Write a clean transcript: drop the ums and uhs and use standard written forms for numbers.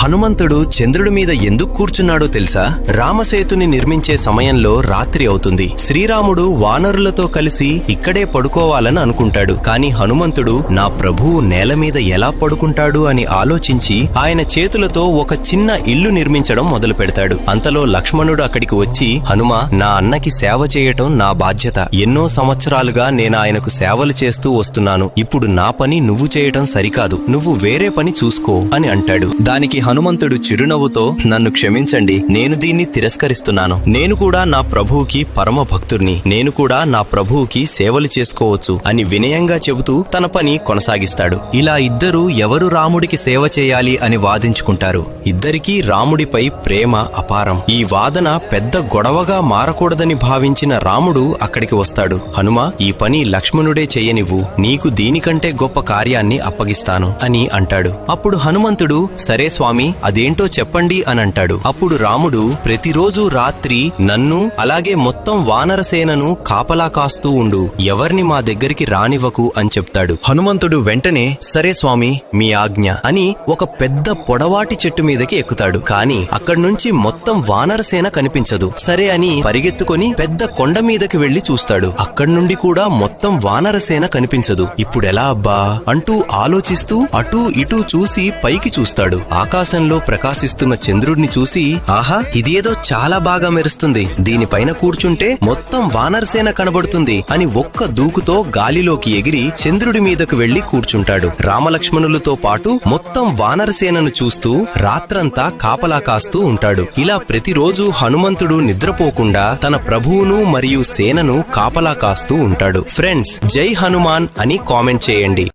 హనుమంతుడు చంద్రుడి మీద ఎందుకు కూర్చున్నాడో తెలుసా? రామసేతుని నిర్మించే సమయంలో రాత్రి అవుతుంది. శ్రీరాముడు వానరులతో కలిసి ఇక్కడే పడుకోవాలని అనుకుంటాడు. కాని హనుమంతుడు నా ప్రభువు నేల మీద ఎలా పడుకుంటాడు అని ఆలోచించి ఆయన చేతులతో ఒక చిన్న ఇల్లు నిర్మించడం మొదలు పెడతాడు. అంతలో లక్ష్మణుడు అక్కడికి వచ్చి, హనుమ, నా అన్నకి సేవ చేయటం నా బాధ్యత. ఎన్నో సంవత్సరాలుగా నేను ఆయనకు సేవలు చేస్తూ వస్తున్నాను. ఇప్పుడు నా పని నువ్వు చేయటం సరికాదు. నువ్వు వేరే పని చూసుకో అని అంటాడు. దానికి హనుమంతుడు చిరునవ్వుతో, నన్ను క్షమించండి, నేను దీన్ని తిరస్కరిస్తున్నాను. నేను కూడా నా ప్రభువుకి పరమ భక్తుడిని. నేను కూడా నా ప్రభువుకి సేవలు చేసుకోవచ్చు అని వినయంగా చెబుతూ తన పని కొనసాగిస్తాడు. ఇలా ఇద్దరూ ఎవరు రాముడికి సేవ చేయాలి అని వాదించుకుంటారు. ఇద్దరికీ రాముడిపై ప్రేమ అపారం. ఈ వాదన పెద్ద గొడవగా మారకూడదని భావించిన రాముడు అక్కడికి వస్తాడు. హనుమ, ఈ పని లక్ష్మణుడే చెయ్యనివ్వు, నీకు దీనికంటే గొప్ప కార్యాన్ని అప్పగిస్తాను అని అంటాడు. అప్పుడు హనుమంతుడు, సరే స్వామి, అదేంటో చెప్పండి అని అంటాడు. అప్పుడు రాముడు, ప్రతిరోజు రాత్రి నన్ను అలాగే మొత్తం వానరసేనను కాపలా కాస్తూ ఉండు, ఎవర్ని మా దగ్గరికి రానివ్వకు అని చెప్తాడు. హనుమంతుడు వెంటనే సరే స్వామి, మీ ఆజ్ఞ అని ఒక పెద్ద పొడవాటి చెట్టు మీదకి ఎక్కుతాడు. కాని అక్కడ్నుంచి మొత్తం వానరసేన కనిపించదు. సరే అని పరిగెత్తుకొని పెద్ద కొండ మీదకి వెళ్లి చూస్తాడు. అక్కడ్నుండి కూడా మొత్తం వానరసేన కనిపించదు. ఇప్పుడెలా అబ్బా అంటూ ఆలోచిస్తూ అటూ ఇటూ చూసి పైకి చూస్తాడు. ఆకాశంలో ప్రకాశిస్తున్న చంద్రుడిని చూసి, ఆహా, ఇదేదో చాలా బాగా మెరుస్తుంది, దీనిపైన కూర్చుంటే మొత్తం వానరసేన కనబడుతుంది అని ఒక్క దూకుతో గాలిలోకి ఎగిరి చంద్రుడి మీదకు వెళ్లి కూర్చుంటాడు. రామలక్ష్మణులతో పాటు మొత్తం వానరసేనను చూస్తూ రాత్రంతా కాపలా కాస్తూ ఉంటాడు. ఇలా ప్రతిరోజు హనుమంతుడు నిద్రపోకుండా తన ప్రభువును మరియు సేనను కాపలా కాస్తూ ఉంటాడు. ఫ్రెండ్స్, జై హనుమాన్ అని కామెంట్ చేయండి.